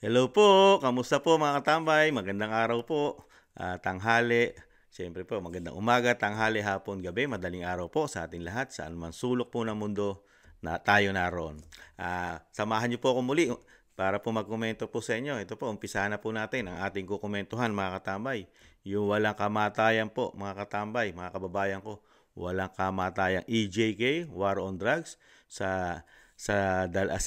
Hello po, kamusta po mga katambay? Magandang araw po, tanghali. Siyempre po, magandang umaga, tanghali, hapon, gabi, madaling araw po sa ating lahat, saan man sulok po ng mundo na tayo naroon. Samahan niyo po ako muli para po magkomento po sa inyo. Ito po, umpisa na po natin ang ating kukomentuhan mga katambay. Yung walang kamatayan po mga katambay, mga kababayan ko. Walang kamatayang EJK, War on Drugs, sa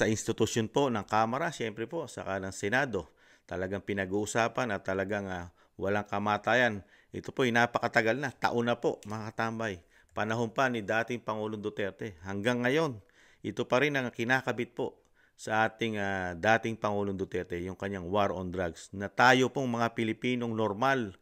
institusyon po ng Kamara, siyempre po, saka ng Senado. Talagang pinag-uusapan at talagang walang kamatayan. Ito po, napakatagal na, taon na po, mga katambay. Panahon pa ni dating Pangulong Duterte. Hanggang ngayon, ito pa rin ang kinakabit po sa ating dating Pangulong Duterte, yung kanyang war on drugs, na tayo pong mga Pilipinong normal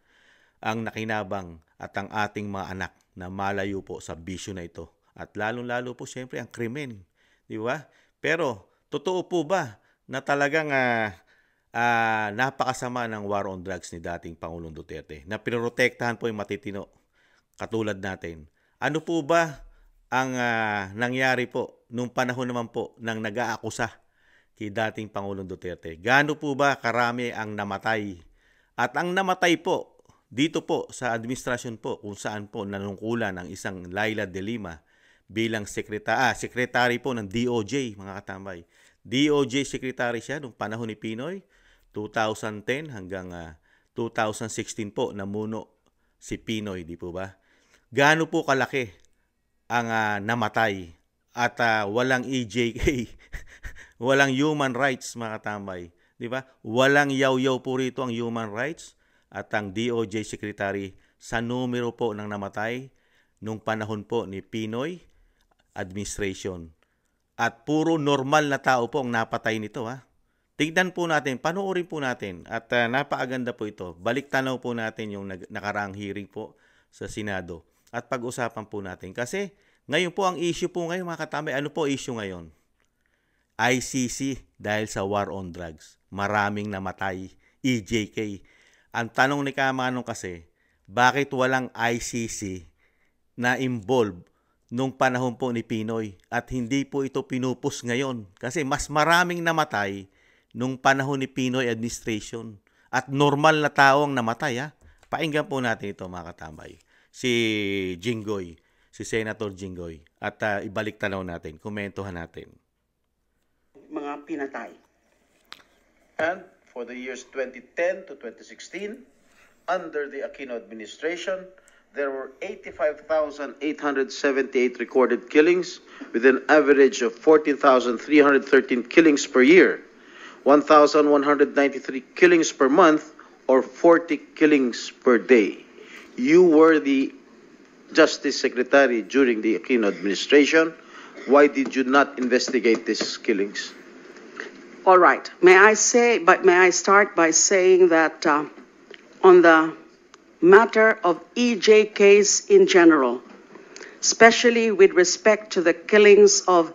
ang nakinabang at ang ating mga anak na malayo po sa bisyo na ito. At lalong-lalo po siyempre ang krimen. Di ba? Pero, totoo po ba na talagang napakasama ng war on drugs ni dating Pangulong Duterte na pinoprotektahan po yung matitino katulad natin? Ano po ba ang nangyari po nung panahon naman po ng nag-aakusa kay dating Pangulong Duterte? Gaano po ba karami ang namatay? At ang namatay po dito po sa administrasyon po kung saan po nanungkulan ng isang Laila de Lima bilang secretary po ng DOJ, mga katambay. DOJ secretary siya nung panahon ni Pinoy, 2010 hanggang 2016 po namuno si Pinoy, di po ba? Gaano po kalaki ang namatay at walang EJK, walang human rights, mga katambay, di ba? Walang yaw-yaw po rito ang human rights at ang DOJ secretary sa numero po ng namatay nung panahon po ni Pinoy administration. At puro normal na tao po ang napatay nito, ha. Tignan po natin, panoorin po natin at napakaganda po ito. Balik tanaw po natin yung nakaraang hearing po sa Senado at pag-usapan po natin. Kasi ngayon po ang issue po ngayon, mga katambay, ano po issue ngayon? ICC dahil sa war on drugs. Maraming namatay, EJK. Ang tanong ni Kamanong kasi, bakit walang ICC na involved nung panahon po ni Pinoy at hindi po ito pinupus ngayon kasi mas maraming namatay nung panahon ni Pinoy administration at normal na tao ang namatay, ha. Pakinggan po natin ito, mga katambay. Si Jinggoy, si Senator Jinggoy, at ibalik tanaw natin, komentuhan natin. Mga pinatay. And for the years 2010 to 2016, under the Aquino administration, there were 85,878 recorded killings with an average of 14,313 killings per year, 1,193 killings per month, or 40 killings per day. You were the Justice Secretary during the Aquino administration. Why did you not investigate these killings? All right. May I start by saying that on the matter of EJKs in general, especially with respect to the killings of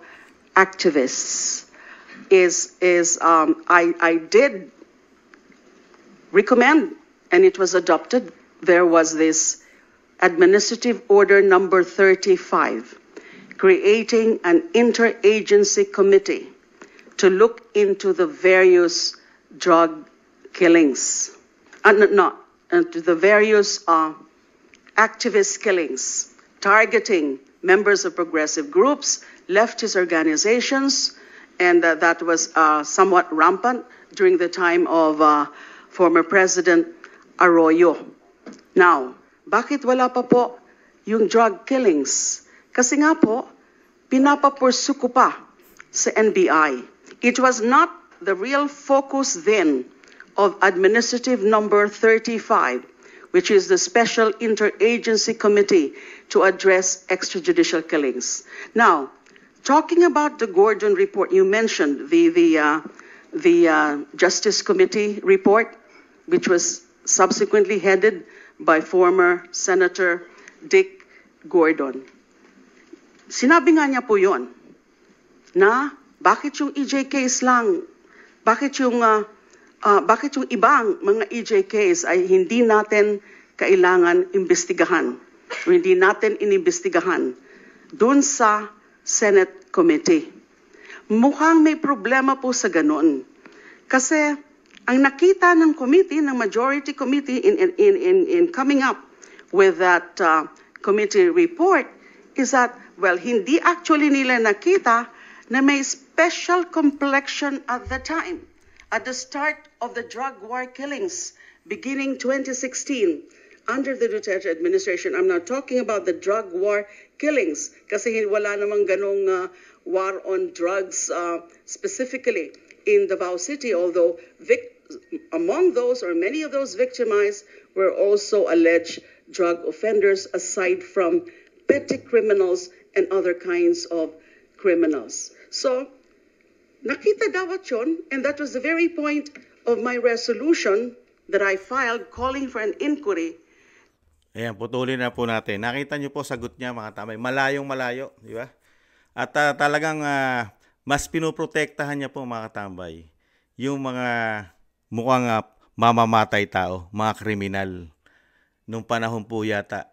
activists, I did recommend, and it was adopted, there was this Administrative Order number 35, creating an interagency committee to look into the various drug killings. To the various activist killings targeting members of progressive groups, leftist organizations, and that was somewhat rampant during the time of former President Arroyo. Now, bakit wala pa po yung drug killings? Kasi nga po, pinapapursu ko pa sa NBI. It was not the real focus then of Administrative Number 35, which is the Special Interagency Committee to address extrajudicial killings. Now, talking about the Gordon report, you mentioned the Justice Committee report, which was subsequently headed by former Senator Dick Gordon. Sinabi nga niya po yun, na bakit yung EJKs lang, bakit yung ibang mga EJKs ay hindi natin kailangan imbestigahan o hindi natin inimbestigahan dun sa Senate Committee. Mukhang may problema po sa ganun. Kasi Ang nakita ng committee, ng majority committee in coming up with that committee report is that, well, hindi actually nila nakita na may special complexion at the time, at the start of the drug war killings beginning 2016 under the Duterte administration. I'm not talking about the drug war killings kasi wala namang ganong war on drugs specifically in Davao City, although among those or many of those victimized were also alleged drug offenders aside from petty criminals and other kinds of criminals. So, nakita dapat yun, and that was the very point of my resolution that I filed calling for an inquiry. Ayan, putulin na po natin. Nakita nyo po sagot niya, mga tambay. Malayong malayo, di ba? At talagang mas pinoprotektahan niya po, mga tambay, yung mga mukhang mamamatay tao, mga kriminal. Nung panahon po yata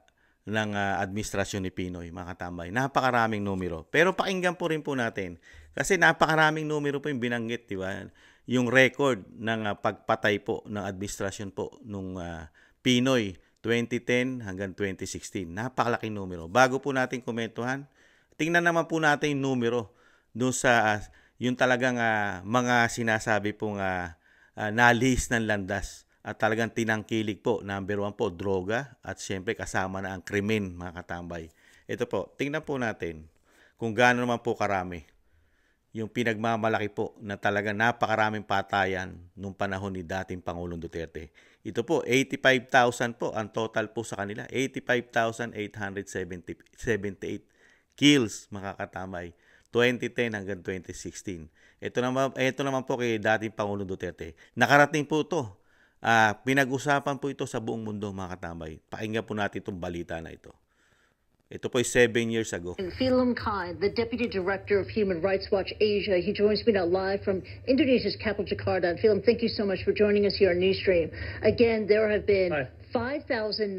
ng administrasyon ni Pinoy, mga tambay. Napakaraming numero. Pero pakinggan po rin po natin. Kasi napakaraming numero po yung binanggit, di ba? Yung record ng pagpatay po ng administrasyon po nung Pinoy 2010 hanggang 2016. Napakalaking numero. Bago po natin komentuhan, tingnan naman po natin yung numero doon sa yung talagang mga sinasabi pong nalihis ng landas. At talagang tinangkilik po, number 1 po, droga at siyempre kasama na ang krimen, mga katambay. Ito po, tingnan po natin kung gaano naman po karami yung pinagmamalaki po na talagang napakaraming patayan nung panahon ni dating Pangulong Duterte. Ito po, 85,000 po ang total po sa kanila. 85,878 kills, mga katambay. 2010 hanggang 2016. Ito naman po kay dating Pangulong Duterte. Nakarating po ito. Pinag-usapan po ito sa buong mundo, mga katambay. Pakinggan po natin itong balita na ito. Ito po ay 7 years ago. Philim Kai, the Deputy Director of Human Rights Watch Asia, he joins me now live from Indonesia's capital, Jakarta. And Philim, thank you so much for joining us here on Newsstream. Again, there have been 5,927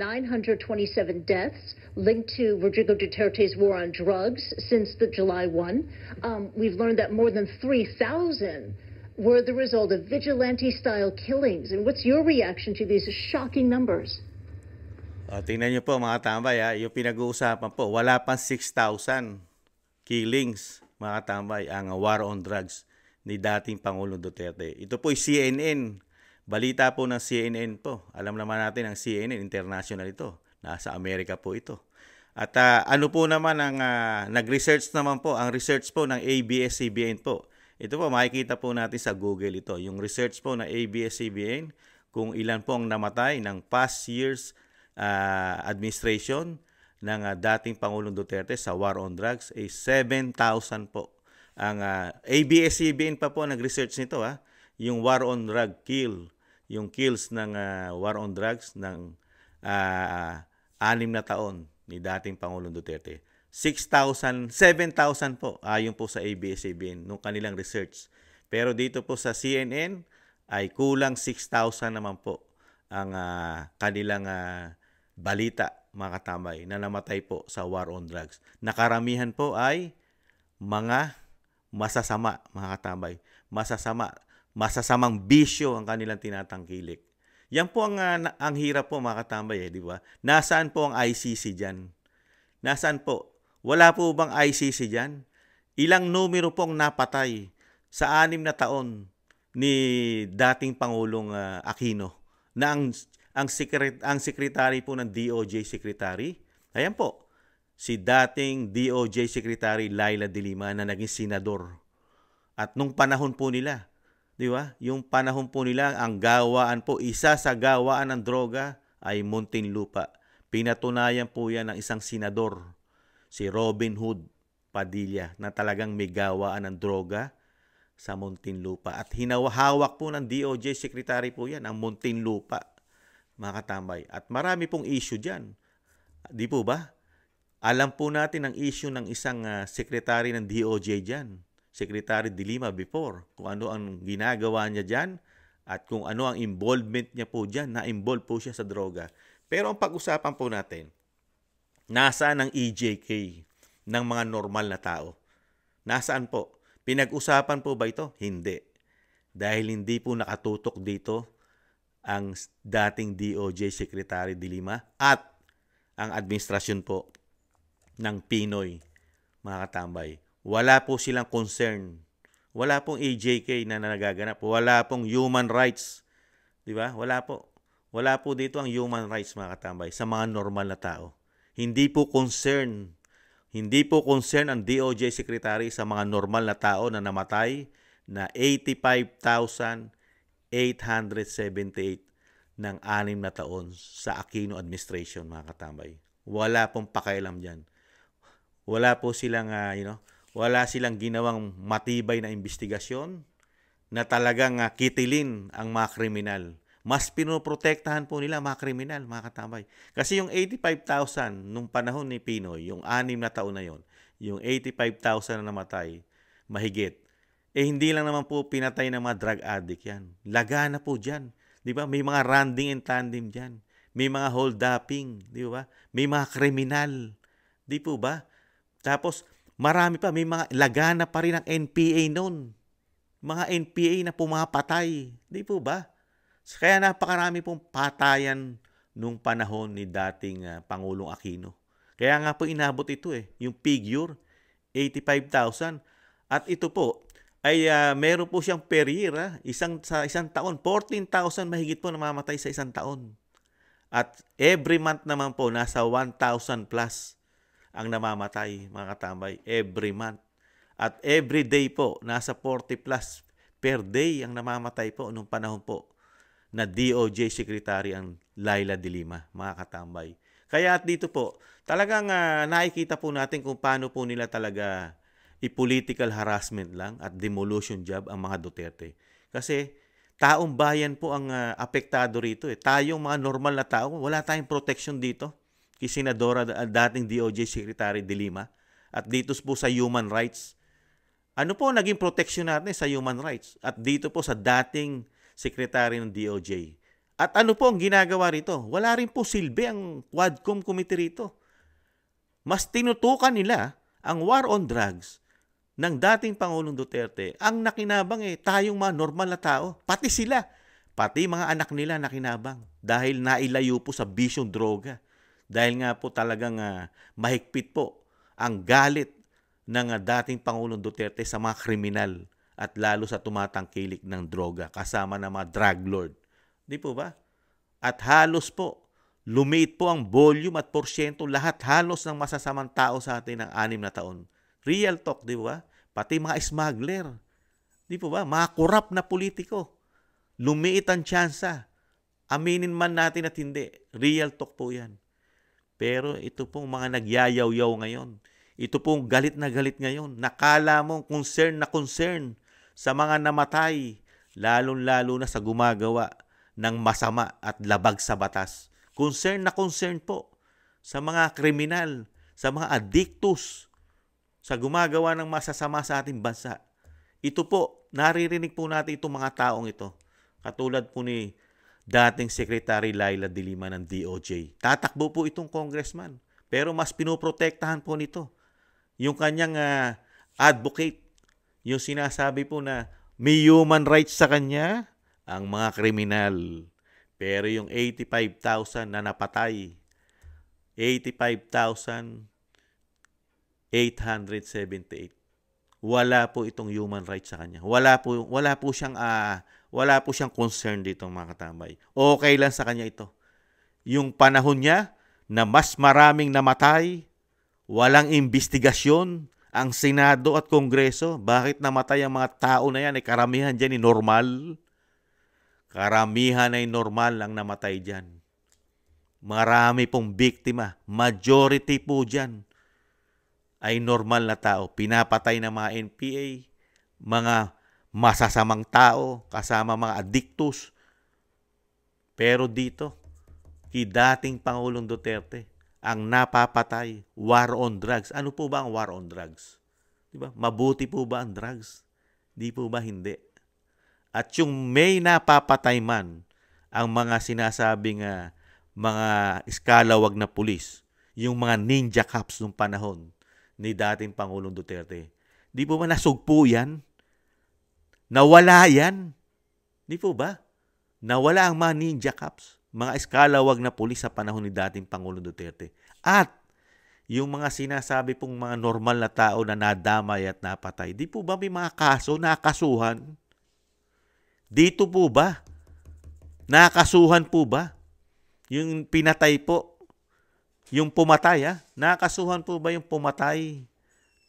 deaths linked to Rodrigo Duterte's war on drugs since the July 1. We've learned that more than 3,000 were the result of vigilante-style killings. And what's your reaction to these shocking numbers? Tingnan nyo po, mga tambay, yung pinag-uusapan po, wala pang 6,000 killings, mga tambay, ang war on drugs ni dating Pangulong Duterte. Ito po ay CNN. Balita po ng CNN po. Alam naman natin ang CNN, international ito. Nasa Amerika po ito. At ano po naman ang nag-research naman po, ang research po ng ABS-CBN po. Ito po, makikita po natin sa Google ito. Yung research po ng ABS-CBN, kung ilan po ang namatay ng past years administration ng dating Pangulong Duterte sa war on drugs ay 7,000 po. Ang ABS-CBN pa po nag-research nito, yung war on drug yung kills ng war on drugs ng 6 na taon ni dating Pangulong Duterte. 7,000 po ayon po sa ABS-CBN nung kanilang research. Pero dito po sa CNN ay kulang 6,000 naman po ang kanilang balita, mga katambay, na namatay po sa war on drugs. Nakaramihan po ay mga masasama, mga katambay. Masasamang bisyo ang kanilang tinatangkilik. Yan po ang hirap po, mga katambay, di ba? Nasaan po ang ICC dyan? Nasaan po? Wala po bang ICC dyan? Ilang numero pong napatay sa 6 na taon ni dating Pangulong Aquino na ang secretary po ng DOJ secretary, ayan po, si dating DOJ secretary Laila de Lima na naging senador. At nung panahon po nila, di ba? Yung panahon po nila, ang gawaan po, isa sa gawaan ng droga ay Muntinlupa. Pinatunayan po yan ng isang senador, si Robin Hood Padilla, na talagang may gawaan ng droga sa Muntinlupa. At hinawahawak po ng DOJ secretary po yan, ang Muntinlupa, mga katambay. At marami pong issue dyan. Di po ba? Alam po natin ang issue ng isang secretary ng DOJ dyan. Secretary de Lima before. Kung ano ang ginagawa niya dyan at kung ano ang involvement niya po dyan. Na-involve po siya sa droga. Pero ang pag-usapan po natin, nasaan ang EJK ng mga normal na tao? Nasaan po? Pinag-usapan po ba ito? Hindi. dahil hindi po nakatutok dito ang dating DOJ Secretary de Lima at ang administrasyon po ng Pinoy, mga katambay. Wala po silang concern. Wala pong AJK na nagaganap. Wala pong human rights. Di ba? Wala po. Wala po dito ang human rights, mga katambay, sa mga normal na tao. Hindi po concern ang DOJ Secretary sa mga normal na tao na namatay na 85,878 ng 6 na taon sa Aquino administration, mga katambay. Wala pong pakialam dyan. Wala po silang, wala silang ginawang matibay na investigasyon na talagang kitilin ang mga kriminal. Mas pinoprotektahan po nila mga kriminal, mga katambay. Kasi yung 85,000 nung panahon ni Pinoy, yung 6 na taon na yon, yung 85,000 na namatay, mahigit. Hindi lang naman po pinatay ng mga drug addict yan. Laga na po dyan. Di ba? May mga randing and tandem dyan. May mga hold-upping. Di ba? May mga kriminal. Di po ba? Tapos, marami pa. May mga lagana pa rin ng NPA noon. Mga NPA na pumapatay. Di po ba? Kaya napakarami pong patayan nung panahon ni dating Pangulong Aquino. Kaya nga po inabot ito yung figure, 85,000. At ito po, ay meron po siyang per year, sa isang taon, 14,000 mahigit po namamatay sa isang taon. At every month naman po, nasa 1,000 plus ang namamatay, mga katambay, every month. At every day po, nasa 40 plus per day ang namamatay po nung panahon po na DOJ Secretary ang Laila de Lima, mga katambay. Kaya at dito po, talagang nakikita po natin kung paano po nila talaga i-political harassment lang at demolition job ang mga Duterte. Kasi taong bayan po ang apektado rito. Tayong mga normal na tao, wala tayong protection dito. Kay Senadora, dating DOJ Secretary de Lima. At dito po sa human rights. Ano po naging protection natin sa human rights? At dito po sa dating Secretary ng DOJ. At ano po ang ginagawa rito? Wala rin po silbi ang Quadcom Committee rito. Mas tinutukan nila ang war on drugs ng dating Pangulong Duterte. Ang nakinabang tayong mga normal na tao. Pati sila. Pati mga anak nila nakinabang. Dahil nailayo po sa bisyong droga. Dahil nga po talagang mahigpit po ang galit ng dating Pangulong Duterte sa mga kriminal at lalo sa tumatangkilik ng droga kasama ng mga drug lord. Di po ba? At halos po, lumiit po ang volume at porsyento lahat halos ng masasamang tao sa atin ng 6 na taon. Real talk, di ba? Pati mga smuggler. Di po ba? Mga korap na politiko. Lumiit ang tsansa. Aminin man natin at hindi. Real talk po yan. Pero ito pong mga nagyayaw-yaw ngayon. Ito pong galit na galit ngayon. Nakala mong concern na concern sa mga namatay, lalong-lalo na sa gumagawa ng masama at labag sa batas. Concern na concern po sa mga kriminal, sa mga addictus, sa gumagawa ng masasama sa ating bansa. Ito po, naririnig po natin itong mga taong ito. Katulad po ni dating Secretary Laila de Lima ng DOJ. Tatakbo po itong congressman. Pero mas pinoprotektahan po nito yung kanyang advocate. Yung sinasabi po na may human rights sa kanya, ang mga kriminal. Pero yung 85,000 na napatay, 85,878. Wala po itong human rights sa kanya. Wala po siyang concern dito, mga katambay. Okay lang sa kanya ito. Yung panahon niya na mas maraming namatay, walang investigasyon ang Senado at Kongreso. Bakit namatay ang mga tao na yan? Karamihan dyan normal. Karamihan ay normal ang namatay dyan. Marami pong biktima. Majority po dyan ay normal na tao. Pinapatay ng mga NPA, mga masasamang tao, kasama mga addictus. Pero dito, kay dating Pangulong Duterte, ang napapatay, war on drugs. Ano po ba ang war on drugs? Diba? Mabuti po ba ang drugs? Di po ba hindi? At yung may napapatay man, ang mga sinasabing mga iskalawag na pulis, yung mga ninja cops nung panahon ni dating Pangulong Duterte, di po ba nasugpo yan? Nawala yan? Di po ba? Nawala ang mga ninja cops, mga eskalawag na pulis sa panahon ni dating Pangulong Duterte. At yung mga sinasabi pong mga normal na tao na nadamay at napatay, di po ba may mga kaso, nakasuhan? Dito po ba? Nakasuhan po ba? Yung pinatay po, yung pumatay, nakasuhan po ba yung pumatay?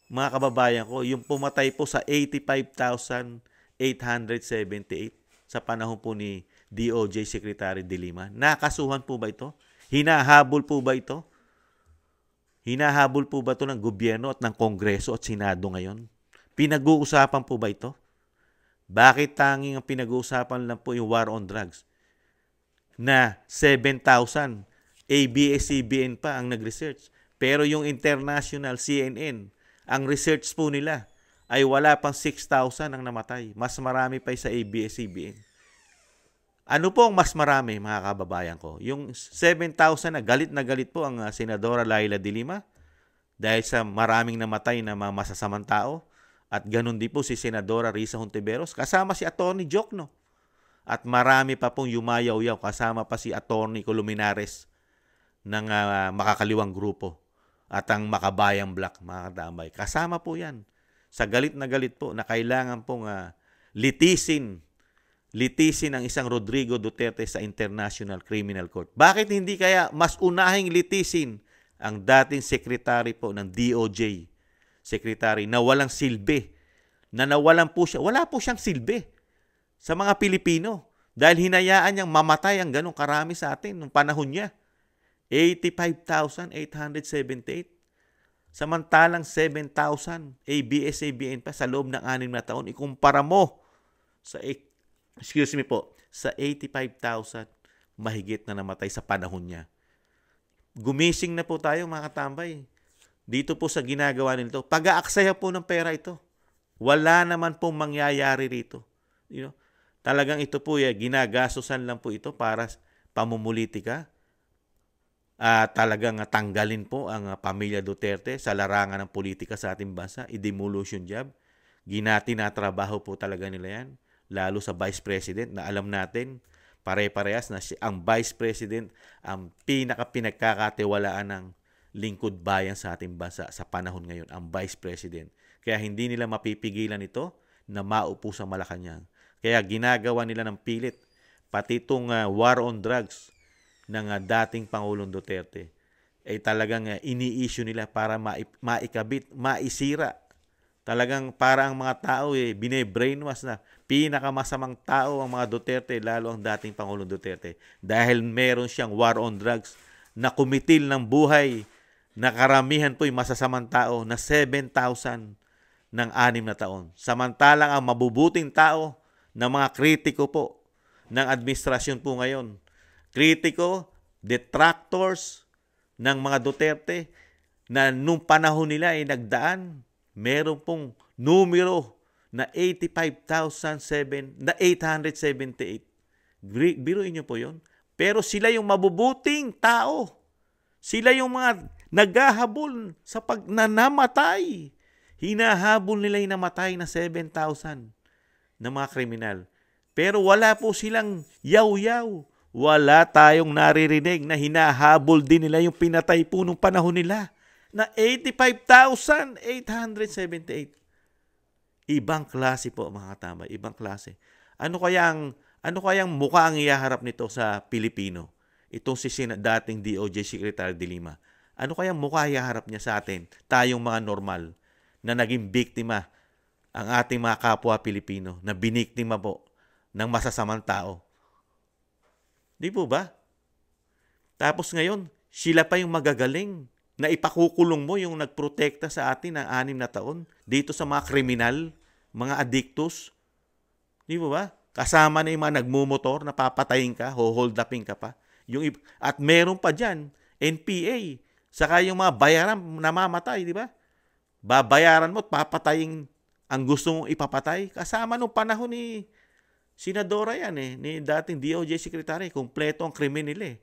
Mga kababayan ko, yung pumatay po sa 85,878 sa panahon po ni DOJ Secretary De Lima. Nakasuhan po ba ito? Hinahabol po ba ito? Hinahabol po ba ito ng gobyerno at ng Kongreso at Senado ngayon? Pinag-uusapan po ba ito? Bakit tanging ang pinag-uusapan lang po yung war on drugs? Na 7,000 ABS-CBN pa ang nag-research. Pero yung international CNN, ang research po nila ay wala pang 6,000 ang namatay. Mas marami pa sa ABS-CBN. Ano po ang mas marami, mga kababayan ko? Yung 7,000 na galit po ang Senadora Laila De Lima dahil sa maraming namatay na mga masasamang tao. At ganun din po si Senadora Risa Hontiveros kasama si Atty. Jokno. At marami pa pong yumayaw-yaw kasama pa si Atty. Columinares ng makakaliwang grupo at ang Makabayang Black, mga kadamay. Kasama po yan sa galit na galit po na kailangan pong litisin ang isang Rodrigo Duterte sa International Criminal Court. Bakit hindi kaya mas unahing litisin ang dating secretary po ng DOJ, secretary na walang silbi, na nawalan po siya, wala po siyang silbi sa mga Pilipino dahil hinayaan niyang mamatay ang ganong karami sa atin nung panahon niya. 85,878. Samantalang 7,000 ABS-CBN pa sa loob ng 6 na taon. Ikumpara mo sa sa 85,000 mahigit na namatay sa panahon niya. Gumising na po tayo, mga katambay. Dito po sa ginagawa nito. Pag-aaksaya po ng pera ito. Wala naman pong mangyayari rito. Talagang ito po, ginagastosan lang po ito para pamumulitika. Talagang tanggalin po ang pamilya Duterte sa larangan ng politika sa ating bansa. I-demolition job. Tinatrabaho po talaga nila yan. Lalo sa Vice President na alam natin, pare-parehas na ang Vice President ang pinagkakatiwalaan ng lingkod bayan sa ating bansa sa panahon ngayon, ang Vice President. Kaya hindi nila mapipigilan ito na maupo sa Malacanang. Kaya ginagawa nila ng pilit, pati itong war on drugs ng dating Pangulong Duterte ay talagang ini-issue nila para maikabit, maisira. Talagang para ang mga tao bine-brainwash na pinakamasamang tao ang mga Duterte, lalo ang dating Pangulong Duterte. Dahil meron siyang war on drugs na kumitil ng buhay na karamihan po'y masasamang tao na 7,000 ng 6 na taon. Samantalang ang mabubuting tao na mga kritiko po ng administrasyon po ngayon, kritiko, detractors ng mga Duterte na nung panahon nila ay nagdaan, meron pong numero na 878. Biruin niyo po yun. Pero sila yung mabubuting tao. Sila yung mga naghahabol sa namatay. Hinahabol nila yung namatay na 7,000 na mga kriminal. Pero wala po silang yaw-yaw. Wala tayong naririnig na hinahabol din nila yung pinatay po nung panahon nila na 85,878. Ibang klase po, mga katambay. Ibang klase. Ano kayang mukha ang ihaharap nito sa Pilipino? Itong si dating DOJ Secretary De Lima. Ano kayang mukha ihaharap niya sa atin? Tayong mga normal na naging biktima ang ating mga kapwa Pilipino na biniktima po ng masasamang tao. Di po ba? Tapos ngayon, sila pa yung magagaling na ipakukulong mo yung nagprotekta sa atin ng 6 na taon dito sa mga kriminal, mga addictus. Di po ba? Kasama na yung mga nagmumotor na papatayin ka, hold upin ka pa. At meron pa dyan, NPA. Saka yung mga bayaran namamatay, di ba? Babayaran mo at papatayin ang gusto mong ipapatay. Kasama nung panahon ni Senadora yan ni dating DOJ Secretary. Kompleto ang krimen nila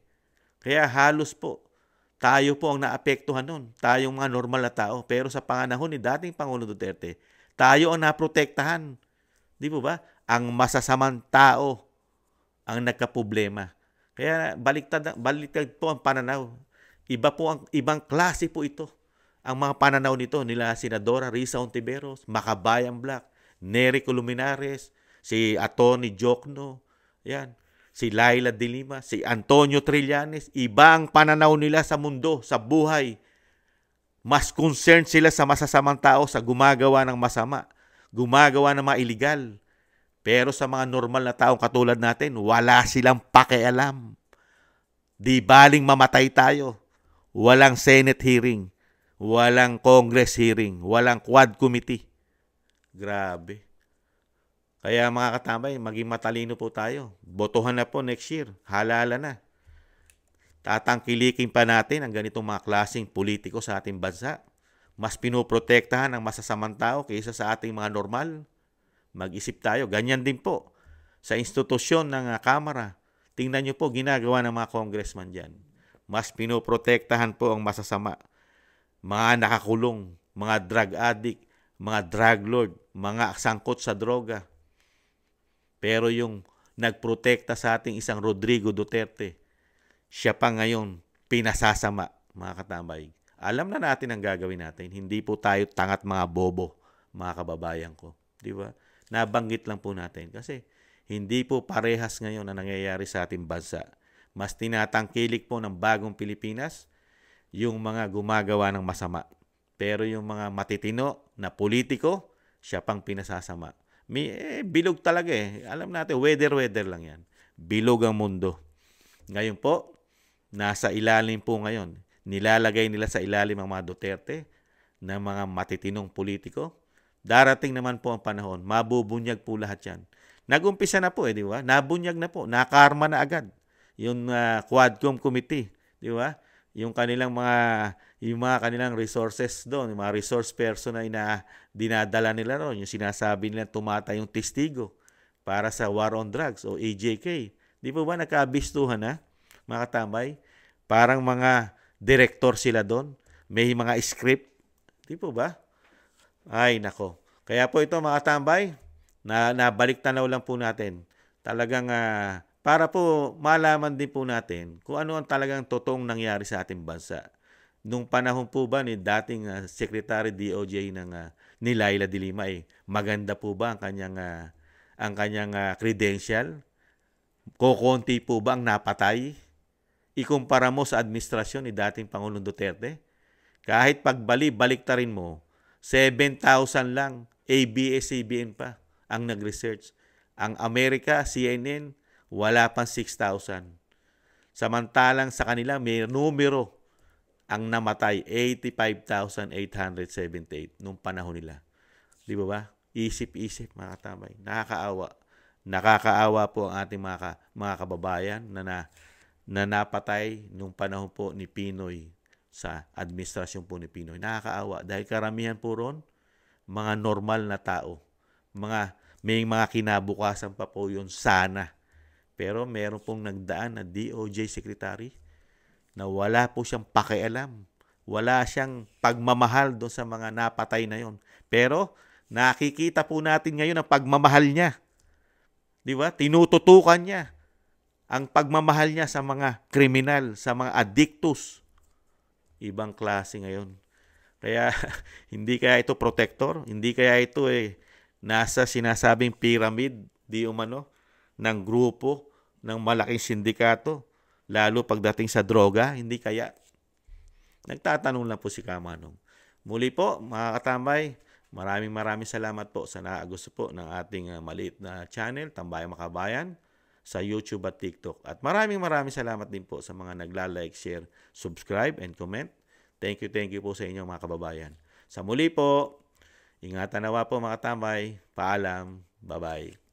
Kaya halos po, tayo po ang naapektuhan nun. Tayong mga normal na tao. Pero sa panahon ni dating Pangulong Duterte, tayo ang naprotektahan. Di po ba? Ang masasamang tao ang nagkaproblema. Kaya baliktad po ang pananaw. Ibang klase po ito. Ang mga pananaw nito nila Senadora Risa Hontiveros, Makabayan Black, Nery Colmenares, si Atty. Jokno, yan, si Laila de Lima, si Antonio Trillanes, ibang pananaw nila sa mundo, sa buhay. Mas concerned sila sa masasamang tao, sa gumagawa ng masama, gumagawa ng mga illegal. Pero sa mga normal na taong katulad natin, wala silang pakialam. Di baling mamatay tayo. Walang Senate hearing, walang Congress hearing, walang Quad Committee. Grabe. Kaya mga katambay, maging matalino po tayo. Botohan na po next year. Halala na. Tatangkilikin pa natin ang ganitong mga klaseng politiko sa ating bansa. Mas pinoprotektahan ang masasamang tao kaysa sa ating mga normal. Mag-isip tayo. Ganyan din po sa institusyon ng Kamara. Tingnan nyo po ginagawa ng mga congressman dyan. Mas pinoprotektahan po ang masasama. Mga nakakulong, mga drug addict, mga drug lord, mga sangkot sa droga. Pero yung nagprotekta sa ating isang Rodrigo Duterte, siya pa ngayon pinasasama, mga katambay. Alam na natin ang gagawin natin. Hindi po tayo tangat mga bobo, mga kababayan ko. Di ba? Nabanggit lang po natin. Kasi hindi po parehas ngayon ang nangyayari sa ating bansa. Mas tinatangkilik po ng bagong Pilipinas yung mga gumagawa ng masama. Pero yung mga matitino na politiko, siya pang pinasasama. Bilog talaga eh. Alam natin, weather lang yan. Bilog ang mundo. Ngayon po, nasa ilalim po ngayon. Nilalagay nila sa ilalim ang mga Duterte na mga matitinong politiko. Darating naman po ang panahon, mabubunyag po lahat yan. Nag-umpisa na po di ba? Nabunyag na po, nakarma na agad. Yung Quadcom Committee, di ba? Yung mga kanilang resources doon, yung mga resource person na dinadala nila roon, yung sinasabi nila tumatay yung testigo para sa War on Drugs o AJK. Di po ba nakabistuhan na, mga katambay? Parang mga director sila doon, may mga script. Di po ba? Ay, nako. Kaya po ito mga katambay, nabalik tanaw lang po natin. Talagang para po malaman din po natin kung ano ang talagang totoong nangyari sa ating bansa. Nung panahon po ba ni dating Secretary DOJ ni Laila de Lima, maganda po ba ang kanyang credential? Kokonti po ba ang napatay? Ikumpara mo sa administrasyon ni dating Pangulong Duterte? Kahit balik-tarin mo, 7,000 lang, ABS-CBN pa ang nag-research. Ang Amerika, CNN, wala pang 6,000. Samantalang sa kanila, may numero ang namatay, 85,878 nung panahon nila. Di ba? Isip-isip, mga katamay. Nakakaawa. Nakakaawa po ang ating mga kababayan na napatay nung panahon po ni Pinoy sa administrasyon po ni Pinoy. Nakakaawa dahil karamihan po ron, mga normal na tao. May mga kinabukasan pa po yun sana. Pero meron pong nagdaan na DOJ Secretary na wala po siyang pakialam. Wala siyang pagmamahal doon sa mga napatay na yon. Pero nakikita po natin ngayon ang pagmamahal niya. Di ba? Tinututukan niya ang pagmamahal niya sa mga kriminal, sa mga addictus. Ibang klase ngayon. Kaya hindi kaya ito protector, hindi kaya ito nasa sinasabing pyramid, di umano, ng grupo, ng malaking sindikato, lalo pagdating sa droga, hindi kaya. Nagtatanong lang po si Kamanong. Muli po, mga katambay, maraming salamat po sa nakagusto po ng ating maliit na channel, Tambayang Makabayan, sa YouTube at TikTok. At maraming salamat din po sa mga nagla-like, share, subscribe, and comment. Thank you po sa inyo mga kababayan. Sa muli po, ingatan nawa po mga tambay. Paalam. Bye-bye.